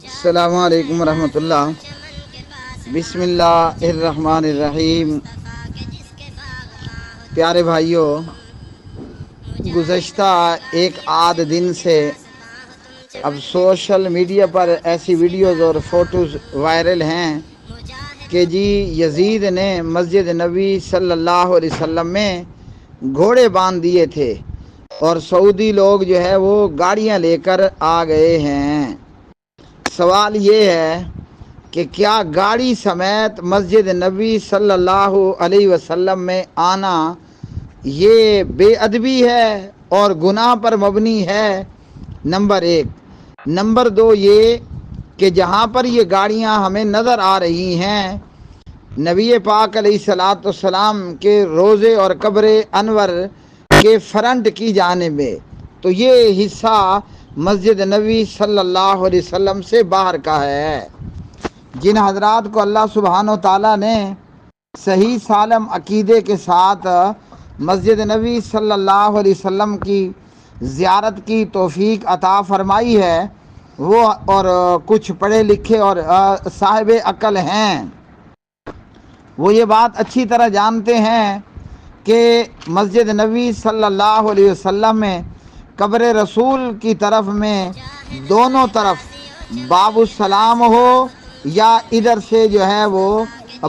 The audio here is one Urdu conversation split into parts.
السلام علیکم ورحمۃ اللہ۔ بسم اللہ الرحمن الرحیم۔ پیارے بھائیوں، گزشتہ ایک آدھ دن سے اب سوشل میڈیا پر ایسی ویڈیوز اور فوٹوز وائرل ہیں کہ جی یزید نے مسجد نبی صلی اللہ علیہ وسلم میں گھوڑے باندھ دیے تھے اور سعودی لوگ جو ہے وہ گاڑیاں لے کر آ گئے ہیں۔ سوال یہ ہے کہ کیا گاڑی سمیت مسجد نبی صلی اللہ علیہ وسلم میں آنا یہ بے ادبی ہے اور گناہ پر مبنی ہے؟ نمبر ایک۔ نمبر دو یہ کہ جہاں پر یہ گاڑیاں ہمیں نظر آ رہی ہیں نبی پاک علیہ الصلاۃ والسلام کے روضے اور قبر انور کے فرنٹ کی جانب ہے، تو یہ حصہ مسجد نبی صلی اللہ علیہ وسلم سے باہر کا ہے۔ جن حضرات کو اللہ سبحانہ و تعالیٰ نے صحیح سالم عقیدے کے ساتھ مسجد نبی صلی اللہ علیہ وسلم کی زیارت کی توفیق عطا فرمائی ہے، وہ اور کچھ پڑھے لکھے اور صاحب عقل ہیں، وہ یہ بات اچھی طرح جانتے ہیں کہ مسجد نبی صلی اللہ علیہ وسلم میں قبر رسول کی طرف میں دونوں طرف باب السلام ہو یا ادھر سے جو ہے وہ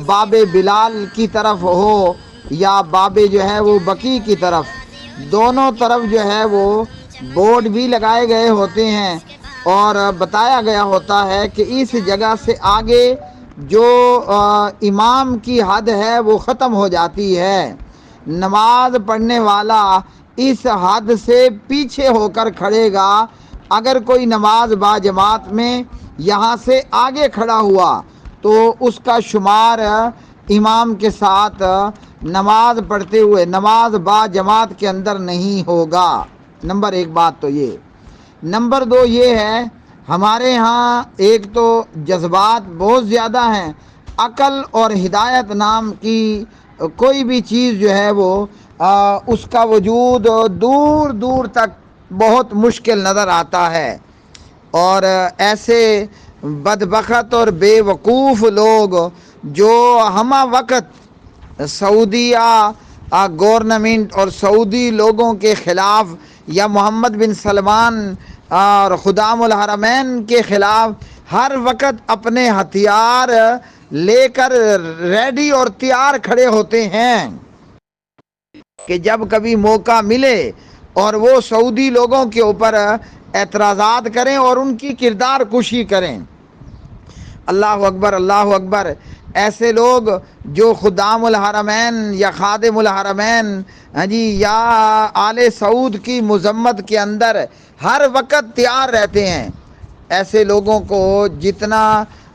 باب بلال کی طرف ہو یا باب جو ہے وہ بقی کی طرف، دونوں طرف جو ہے وہ بورڈ بھی لگائے گئے ہوتے ہیں اور بتایا گیا ہوتا ہے کہ اس جگہ سے آگے جو امام کی حد ہے وہ ختم ہو جاتی ہے، نماز پڑھنے والا اس حد سے پیچھے ہو کر کھڑے گا۔ اگر کوئی نماز با جماعت میں یہاں سے آگے کھڑا ہوا تو اس کا شمار امام کے ساتھ نماز پڑھتے ہوئے نماز با جماعت کے اندر نہیں ہوگا۔ نمبر ایک بات تو یہ۔ نمبر دو یہ ہے، ہمارے ہاں ایک تو جذبات بہت زیادہ ہیں، عقل اور ہدایت نام کی کوئی بھی چیز جو ہے وہ اس کا وجود دور دور تک بہت مشکل نظر آتا ہے، اور ایسے بدبخت اور بے وقوف لوگ جو ہمہ وقت سعودیہ گورنمنٹ اور سعودی لوگوں کے خلاف یا محمد بن سلمان اور خدام الحرمین کے خلاف ہر وقت اپنے ہتھیار لے کر ریڈی اور تیار کھڑے ہوتے ہیں کہ جب کبھی موقع ملے اور وہ سعودی لوگوں کے اوپر اعتراضات کریں اور ان کی کردار کشی کریں۔ اللہ اکبر، اللہ اکبر۔ ایسے لوگ جو خدام الحرمین یا خادم الحرمین یا آل سعود کی مذمت کے اندر ہر وقت تیار رہتے ہیں، ایسے لوگوں کو جتنا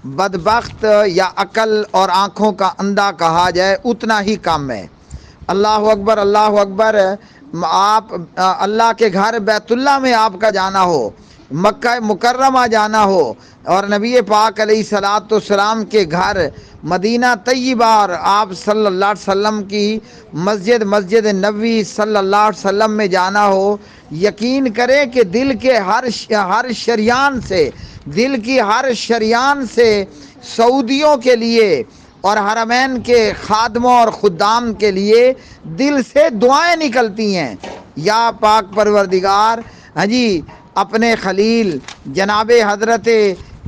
بدبخت یا عقل اور آنکھوں کا اندھا کہا جائے اتنا ہی کم ہے۔ اللہ اکبر، اللہ اکبر۔ آپ اللہ کے گھر بیت اللہ میں آپ کا جانا ہو، مکہ مکرمہ جانا ہو، اور نبی پاک علیہ الصلاۃ والسلام کے گھر مدینہ طیبہ اور آپ صلی اللہ علیہ وسلم کی مسجد نبوی صلی اللہ علیہ وسلم میں جانا ہو، یقین کریں کہ دل کے ہر شریان سے، دل کی ہر شریان سے سعودیوں کے لیے اور حرمین کے خادموں اور خدام کے لیے دل سے دعائیں نکلتی ہیں، یا پاک پروردگار اپنے خلیل جناب حضرت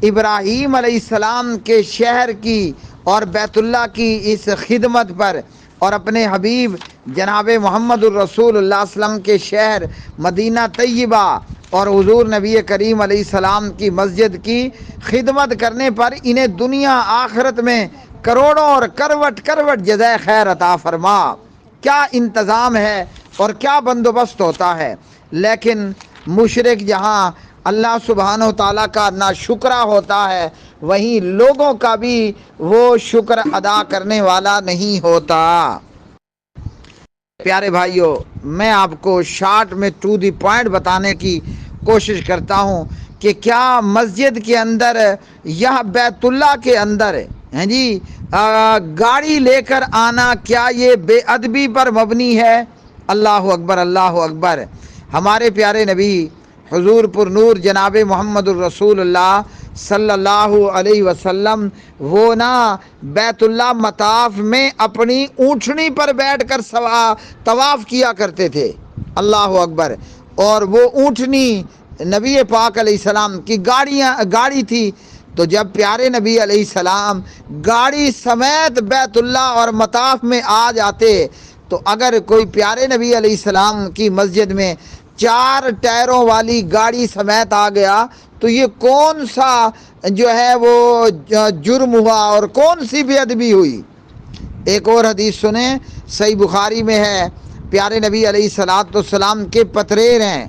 ابراہیم علیہ السلام کے شہر کی اور بیت اللہ کی اس خدمت پر، اور اپنے حبیب جناب محمد الرسول اللہ صلی اللہ علیہ وسلم کے شہر مدینہ طیبہ اور حضور نبی کریم علیہ السلام کی مسجد کی خدمت کرنے پر انہیں دنیا آخرت میں کروڑوں اور کروٹ کروٹ جزائے خیر عطا فرما۔ کیا انتظام ہے اور کیا بندوبست ہوتا ہے، لیکن مشرک جہاں اللہ سبحانہ و تعالیٰ کا نہ شکرہ ہوتا ہے، وہیں لوگوں کا بھی وہ شکر ادا کرنے والا نہیں ہوتا۔ پیارے بھائیوں، میں آپ کو شارٹ میں ٹو دی پوائنٹ بتانے کی کوشش کرتا ہوں کہ کیا مسجد کے اندر یا بیت اللہ کے اندر گاڑی لے کر آنا کیا یہ بے ادبی پر مبنی ہے؟ اللہ اکبر، اللہ اکبر۔ ہمارے پیارے نبی حضور پر نور جناب محمد الرسول اللہ صلی اللہ علیہ وسلم وہ نا بیت اللہ مطاف میں اپنی اونٹنی پر بیٹھ کر طواف کیا کرتے تھے، اللہ اکبر۔ اور وہ اونٹنی نبی پاک علیہ السلام کی گاڑی تھی، تو جب پیارے نبی علیہ السلام گاڑی سمیت بیت اللہ اور مطاف میں آ جاتے، تو اگر کوئی پیارے نبی علیہ السلام کی مسجد میں 4 ٹائروں والی گاڑی سمیت آ گیا تو یہ کون سا جو ہے وہ جرم ہوا اور کون سی بے ادبی ہوئی۔ ایک اور حدیث سنیں، صحیح بخاری میں ہے، پیارے نبی علیہ السلام کے پتریر ہیں،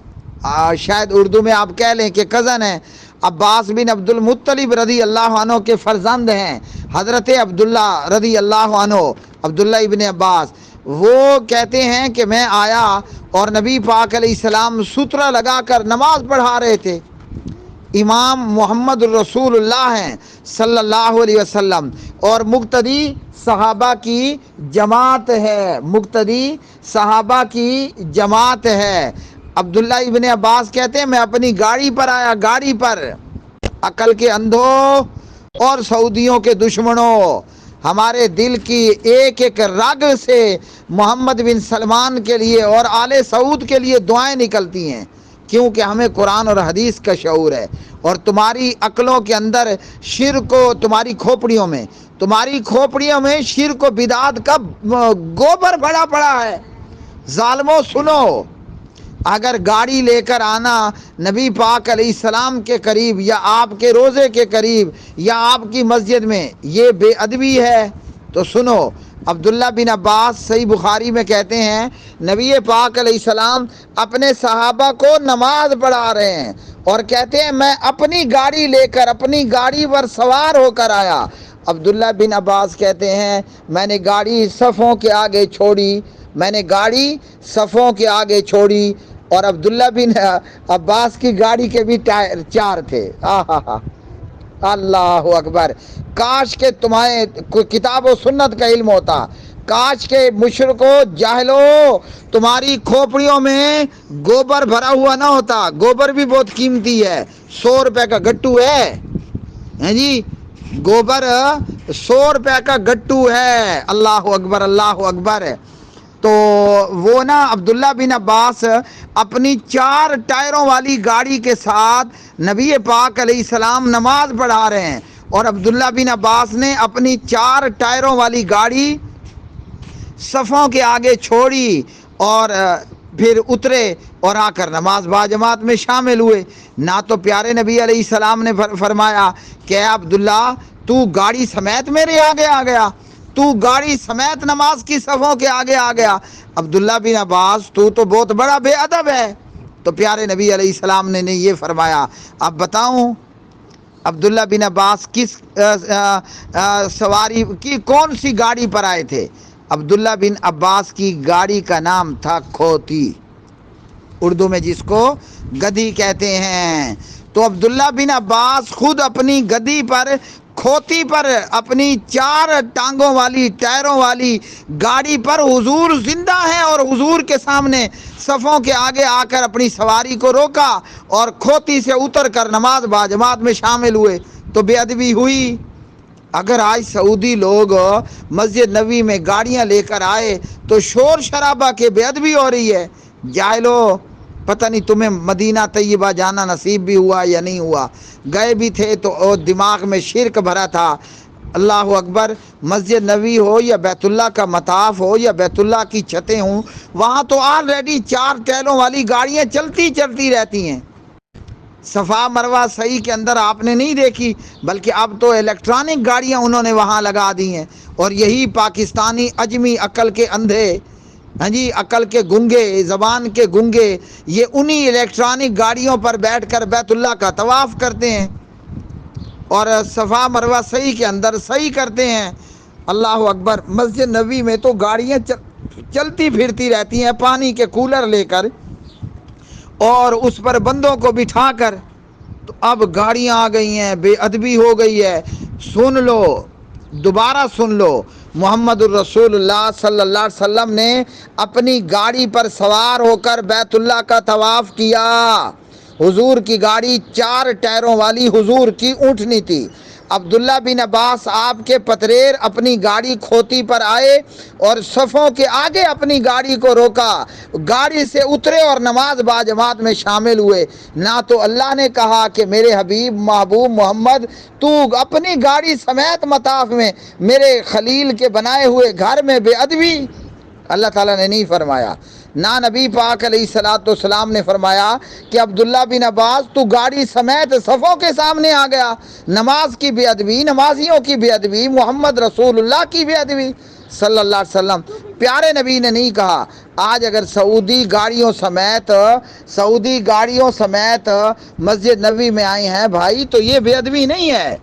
شاید اردو میں آپ کہہ لیں کہ کزن ہیں، عباس بن عبد المطلب رضی اللہ عنہ کے فرزند ہیں، حضرت عبداللہ رضی اللہ عنہ، عبداللہ ابن عباس۔ وہ کہتے ہیں کہ میں آیا اور نبی پاک علیہ السلام سترہ لگا کر نماز پڑھا رہے تھے، امام محمد الرسول اللہ ہیں صلی اللہ علیہ وسلم، اور مقتدی صحابہ کی جماعت ہے، مقتدی صحابہ کی جماعت ہے۔ عبداللہ ابن عباس کہتے ہیں میں اپنی گاڑی پر آیا، گاڑی پر، عقل کے اندھوں اور سعودیوں کے دشمنوں، ہمارے دل کی ایک ایک رگ سے محمد بن سلمان کے لیے اور آل سعود کے لیے دعائیں نکلتی ہیں، کیونکہ ہمیں قرآن اور حدیث کا شعور ہے۔ اور تمہاری عقلوں کے اندر شرک و تمہاری کھوپڑیوں میں شرک و بدعت کا گوبر بڑا پڑا ہے۔ ظالموں سنو، اگر گاڑی لے کر آنا نبی پاک علیہ السلام کے قریب یا آپ کے روضے کے قریب یا آپ کی مسجد میں یہ بے ادبی ہے تو سنو، عبداللہ بن عباس صحیح بخاری میں کہتے ہیں نبی پاک علیہ السلام اپنے صحابہ کو نماز پڑھا رہے ہیں اور کہتے ہیں میں اپنی گاڑی لے کر اپنی گاڑی پر سوار ہو کر آیا۔ عبداللہ بن عباس کہتے ہیں میں نے گاڑی صفوں کے آگے چھوڑی، اور عبداللہ بن عباس کی گاڑی کے بھی ٹائر 4 تھے۔ اللہ اکبر، کاش کہ تمہیں کتاب و سنت کا علم ہوتا، کاش کہ مشرکو جاہلو تمہاری کھوپڑیوں میں گوبر بھرا ہوا نہ ہوتا۔ گوبر بھی بہت قیمتی ہے، 100 روپے کا گٹو ہے جی، گوبر 100 روپے کا گٹو ہے۔ اللہ اکبر، اللہ اکبر۔ تو وہ نا عبداللہ بن عباس اپنی 4 ٹائروں والی گاڑی کے ساتھ نبی پاک علیہ السلام نماز پڑھا رہے ہیں، اور عبداللہ بن عباس نے اپنی 4 ٹائروں والی گاڑی صفوں کے آگے چھوڑی اور پھر اترے اور آ کر نماز باجماعت میں شامل ہوئے۔ نہ تو پیارے نبی علیہ السلام نے فرمایا کہ اے عبداللہ تو گاڑی سمیت میرے آگے آ گیا، تو گاڑی سمیت نماز کی صفوں کے آگے آ گیا، عبداللہ بن عباس تو بہت بڑا بے ادب ہے۔ تو پیارے نبی علیہ السلام نے یہ فرمایا، اب بتاؤں عبداللہ بن عباس کس سواری کی کون سی گاڑی پر آئے تھے؟ عبداللہ بن عباس کی گاڑی کا نام تھا کھوتی، اردو میں جس کو گدھی کہتے ہیں۔ تو عبداللہ بن عباس خود اپنی گدھی پر، کھوتی پر، اپنی 4 ٹانگوں والی ٹائروں والی گاڑی پر حضور زندہ ہیں، اور حضور کے سامنے صفوں کے آگے آ کر اپنی سواری کو روکا اور کھوتی سے اتر کر نماز باجماعت میں شامل ہوئے۔ تو بے ادبی ہوئی۔ اگر آج سعودی لوگ مسجد نبوی میں گاڑیاں لے کر آئے تو شور شرابہ کے بے ادبی ہو رہی ہے۔ جاہلو، پتہ نہیں تمہیں مدینہ طیبہ جانا نصیب بھی ہوا یا نہیں ہوا، گئے بھی تھے تو دماغ میں شرک بھرا تھا۔ اللہ اکبر، مسجد نبوی ہو یا بیت اللہ کا مطاف ہو یا بیت اللہ کی چھتیں ہوں، وہاں تو آلریڈی 4 ٹائروں والی گاڑیاں چلتی رہتی ہیں۔ صفا مروہ صحیح کے اندر آپ نے نہیں دیکھی، بلکہ اب تو الیکٹرانک گاڑیاں انہوں نے وہاں لگا دی ہیں، اور یہی پاکستانی اجمی عقل کے اندھے، جی عقل کے گنگے، زبان کے گنگے، یہ انہی الیکٹرانک گاڑیوں پر بیٹھ کر بیت اللہ کا طواف کرتے ہیں اور صفا مروہ صحیح کے اندر صحیح کرتے ہیں۔ اللہ اکبر، مسجد نبوی میں تو گاڑیاں چلتی پھرتی رہتی ہیں، پانی کے کولر لے کر اور اس پر بندوں کو بٹھا کر۔ تو اب گاڑیاں آ گئی ہیں، بے ادبی ہو گئی ہے۔ سن لو، دوبارہ سن لو، محمد الرسول اللہ صلی اللہ علیہ وسلم نے اپنی گاڑی پر سوار ہو کر بیت اللہ کا طواف کیا، حضور کی گاڑی 4 ٹائروں والی حضور کی اونٹنی تھی۔ عبداللہ بن عباس آپ کے پتریر اپنی گاڑی کھوتی پر آئے اور صفوں کے آگے اپنی گاڑی کو روکا، گاڑی سے اترے اور نماز با جماعت میں شامل ہوئے۔ نہ تو اللہ نے کہا کہ میرے حبیب محبوب محمد تو اپنی گاڑی سمیت مطاف میں میرے خلیل کے بنائے ہوئے گھر میں بے ادبی، اللہ تعالیٰ نے نہیں فرمایا۔ نہ نبی پاک علیہ السلام نے فرمایا کہ عبداللہ بن عباس تو گاڑی سمیت صفوں کے سامنے آ گیا، نماز کی بے ادبی، نمازیوں کی بے ادبی، محمد رسول اللہ کی بے ادبی صلی اللہ علیہ وسلم۔ پیارے نبی نے نہیں کہا۔ آج اگر سعودی گاڑیوں سمیت مسجد نبوی میں آئے ہیں بھائی، تو یہ بے ادبی نہیں ہے۔